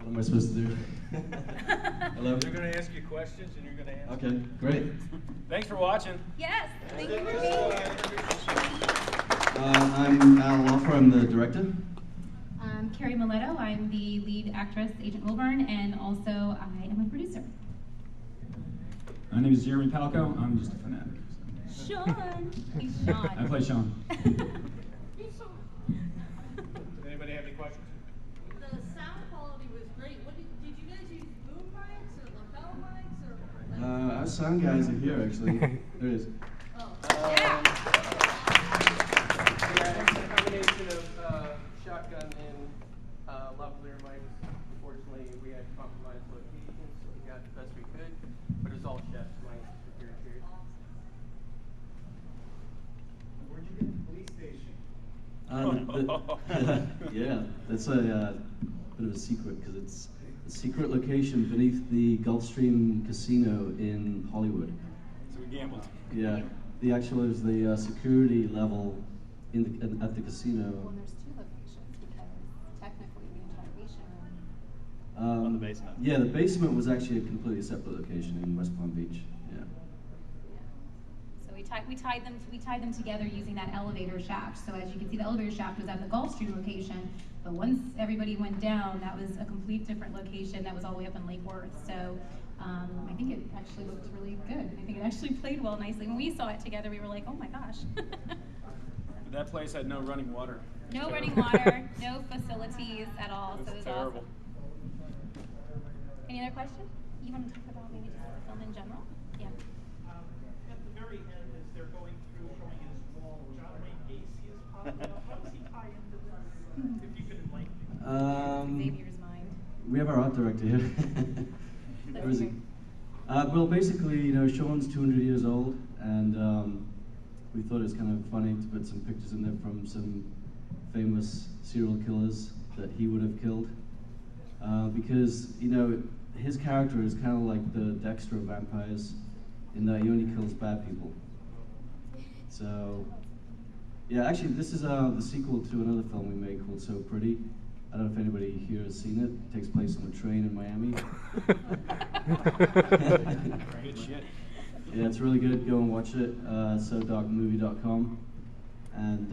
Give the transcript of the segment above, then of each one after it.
What am I supposed to do? Hello? They're going to ask you questions and you're going to answer. Okay, great. Thanks for watching. Yes, thank you for being here. I'm Al Lougher, I'm the director. I'm Keri Maletto. I'm the lead actress, Agent Wilburn, and also I am a producer. My name is Jeremy Palko. I'm just a fanatic. Sean. He's Sean. I play Sean. Anybody have any questions? The sound quality was great. What did you guys use boom mics or lapel mics or? Our sound guys are here, actually. There it is. Oh. Yeah. Yeah, it's a combination of shotgun and lavalier mics. Unfortunately, we had compromised locations, so we got the best we could, but it was all chef's mics here. Where'd you get the police station? Yeah, that's a bit of a secret because it's a secret location beneath the Gulfstream Casino in Hollywood. So we gambled. Yeah, the actual is the security level at the casino. Well, there's two locations because technically the interrogation room. On the basement. Yeah, the basement was actually a completely separate location in West Palm Beach. Yeah. So we tied them together using that elevator shaft. So as you can see, the elevator shaft was at the Gulfstream location, but once everybody went down, that was a complete different location that was all the way up in Lake Worth. So I think it actually looked really good. I think it actually played well nicely. When we saw it together, we were like, oh my gosh. That place had no running water. No running water, no facilities at all. So it was terrible. Awesome. Any other questions? You want to talk about maybe just the film in general? Yeah. At the very end, as they're going through showing his wall, John Wayne Gacy is popping up. How does he tie into this? If you could enlighten me. Xavier's mind. We have our art director here. Where is he? Well, basically, Sean's 200 years old, and we thought it was kind of funny to put some pictures in there from some famous serial killers that he would have killed. Because, his character is kind of like the Dexter of vampires, in that he only kills bad people. So, yeah, actually, this is the sequel to another film we made called So Pretty. I don't know if anybody here has seen it. It takes place on a train in Miami. Good shit. Yeah, it's really good. Go and watch it. SoDarkMovie.com. And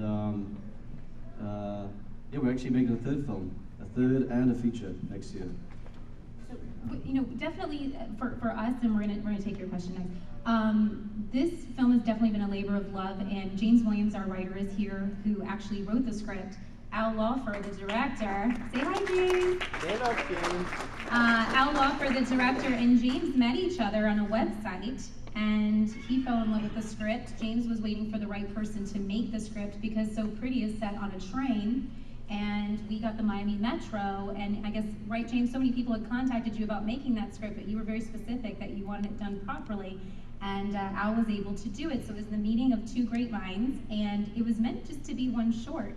yeah, we're actually making a third film, a third and a feature next year. So, definitely for us, and we're gonna take your question next. This film has definitely been a labor of love, and James Williams, our writer, is here, who actually wrote the script. Al Lougher, the director. Say hi, James. Stand up, James. Al Lougher, the director, and James met each other on a website, and he fell in love with the script. James was waiting for the right person to make the script because So Pretty is set on a train, and we got the Miami Metro, and I guess, right, James, so many people had contacted you about making that script, but you were very specific that you wanted it done properly, and Al was able to do it. So it was the meeting of two great minds, and it was meant just to be one short.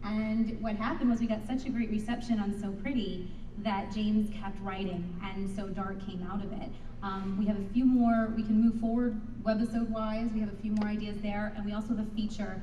And what happened was we got such a great reception on So Pretty that James kept writing, and So Dark came out of it. We have a few more, we can move forward webisode-wise, we have a few more ideas there, and we also have a feature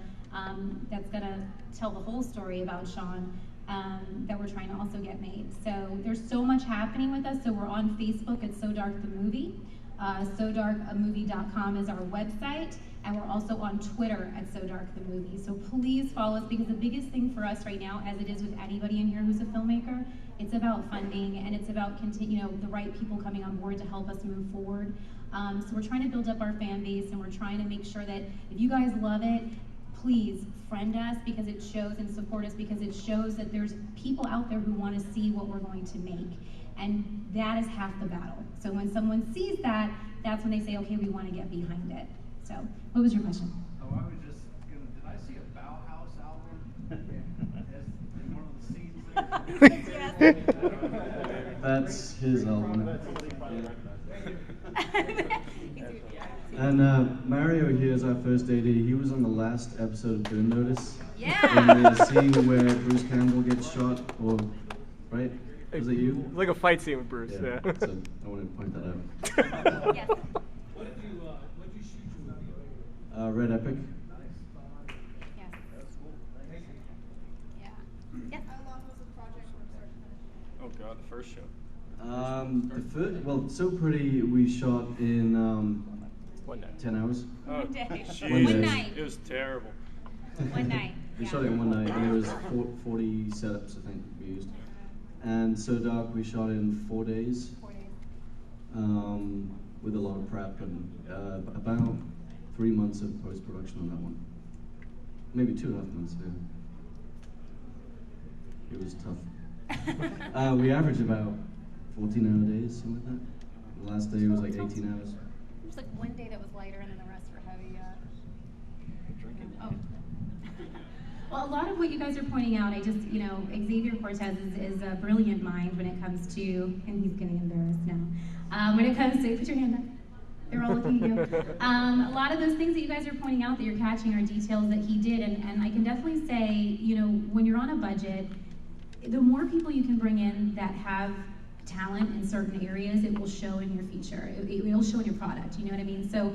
that's gonna tell the whole story about Sean that we're trying to also get made. So there's so much happening with us, so we're on Facebook at So Dark the Movie. SoDarkMovie.com is our website, and we're also on Twitter at So Dark the Movie. So please follow us, because the biggest thing for us right now, as it is with anybody in here who's a filmmaker, it's about funding, and it's about the right people coming on board to help us move forward. So we're trying to build up our fan base, and we're trying to make sure that if you guys love it, please friend us, because it shows, and support us, because it shows that there's people out there who want to see what we're going to make. And that is half the battle. So when someone sees that, that's when they say, okay, we want to get behind it. So, what was your question? Oh, I was just gonna, did I see a Bauhaus album in one of the scenes there? Yes. That's his album. And Mario here is our first AD. He was on the last episode of Burn Notice. Yeah. In the scene where Bruce Campbell gets shot, or, right? Was it you? Like a fight scene with Bruce. Yeah. So I wanted to point that out. Yes. What did you shoot your movie? Red Epic. Yes. Yeah. Yes. How long was the project from start to Oh God, the first show. Well, So Pretty we shot in 10 hours. Oh, One day. jeez. One night. It was terrible. One night. We yeah. shot it in one night, and there was 40 setups, I think, we used. And So Dark we shot in 4 days. 4 days. With a lot of prep and about 3 months of post-production on that one. Maybe 2.5 months, yeah. It was tough. We averaged about 14-hour days, something like that. The last day was like 18 hours. There's like one day that was lighter and then the rest were heavy. Oh. Well, a lot of what you guys are pointing out, Xavier Cortez is a brilliant mind when it comes to, and he's getting embarrassed now, when it comes to, put your hand up. They're all looking at you. A lot of those things that you guys are pointing out that you're catching are details that he did, and I can definitely say, when you're on a budget, the more people you can bring in that have talent in certain areas, it will show in your feature. It will show in your product, you know what I mean? So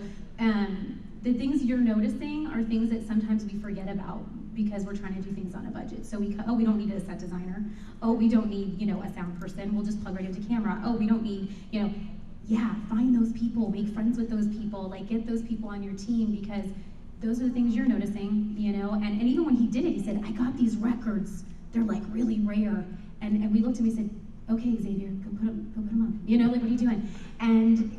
the things you're noticing are things that sometimes we forget about because we're trying to do things on a budget. So we don't need a set designer. Oh, we don't need, a sound person. We'll just plug right into camera. Oh, we don't need, find those people, make friends with those people, like get those people on your team because those are the things you're noticing, and even when he did it, he said, I got these records. They're like really rare. And we looked at him and said, okay, Xavier, go put them up. What are you doing? And,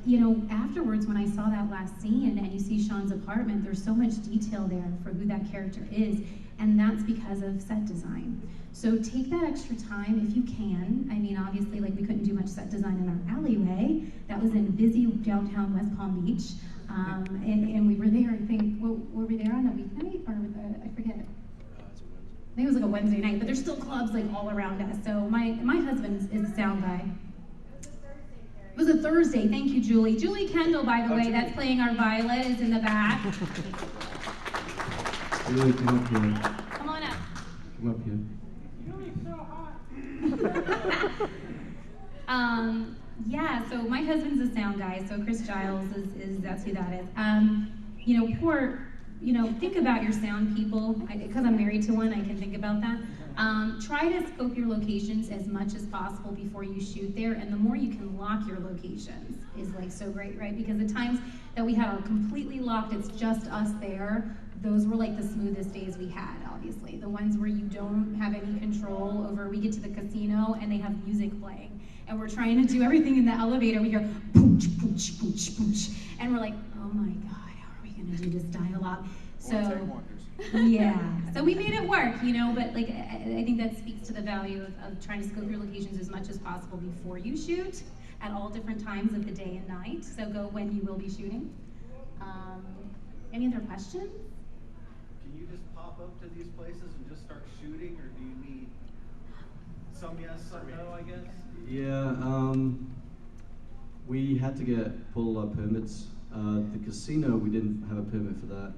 afterwards, when I saw that last scene and you see Sean's apartment, there's so much detail there for who that character is. And that's because of set design. So take that extra time if you can. I mean, obviously, we couldn't do much set design in our alleyway. That was in busy downtown West Palm Beach. And we were there, I think, were we there on a weeknight? Or I forget. I think it was like a Wednesday night, but there's still clubs all around us. So my husband is a sound guy. It was a Thursday. Thank you, Julie. Julie Kendall, by the way, that's playing our violet, is in the back. Julie, come up here. Come on up. Come up here. Julie's so hot. Yeah, so my husband's a sound guy, so Chris Giles is that's who that is. Think about your sound people. Because I'm married to one, I can think about that. Try to scope your locations as much as possible before you shoot there, and the more you can lock your locations is so great, right? Because the times that we had are completely locked, it's just us there, those were the smoothest days we had, obviously. The ones where you don't have any control over, we get to the casino and they have music playing, and we're trying to do everything in the elevator, we hear pooch, pooch, pooch, pooch, and we're like, oh my God, how are we gonna do this dialogue? So, yeah, so we made it work, but I think that speaks to the value of trying to scope your locations as much as possible before you shoot at all different times of the day and night. So go when you will be shooting. Any other questions? Can you just pop up to these places and just start shooting, or do you need some yes, some no, I guess? Yeah, we had to get pull permits. The casino, we didn't have a permit for that.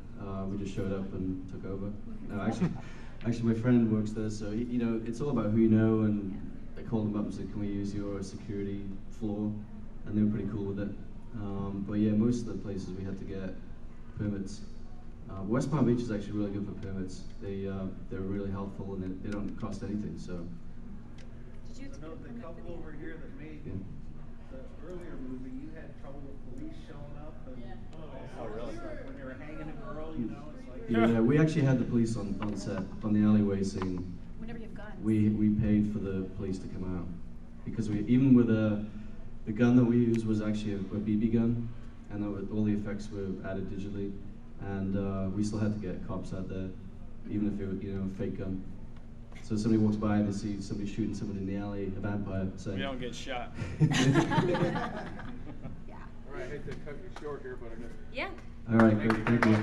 We just showed up and took over. No, actually, my friend works there, so it's all about who you know. And I called them up and said, "Can we use your security floor?" And they were pretty cool with it. But yeah, most of the places we had to get permits. West Palm Beach is actually really good for permits. They're really helpful and they don't cost anything. So. So the couple over here that made the earlier movie, you had trouble with police showing up and Oh, really? when they were hanging a girl, it's Yeah, we actually had the police on set, on the alleyway scene. Whenever you have guns. We paid for the police to come out. Because even with the gun that we used was actually a BB gun, and all the effects were added digitally, and we still had to get cops out there, even if it was a fake gun. So somebody walks by and they see somebody shooting somebody in the alley, a vampire, saying, We don't get shot. Yeah. All right, I hate to cut you short here, but I guess. Yeah. All right, great, thank you.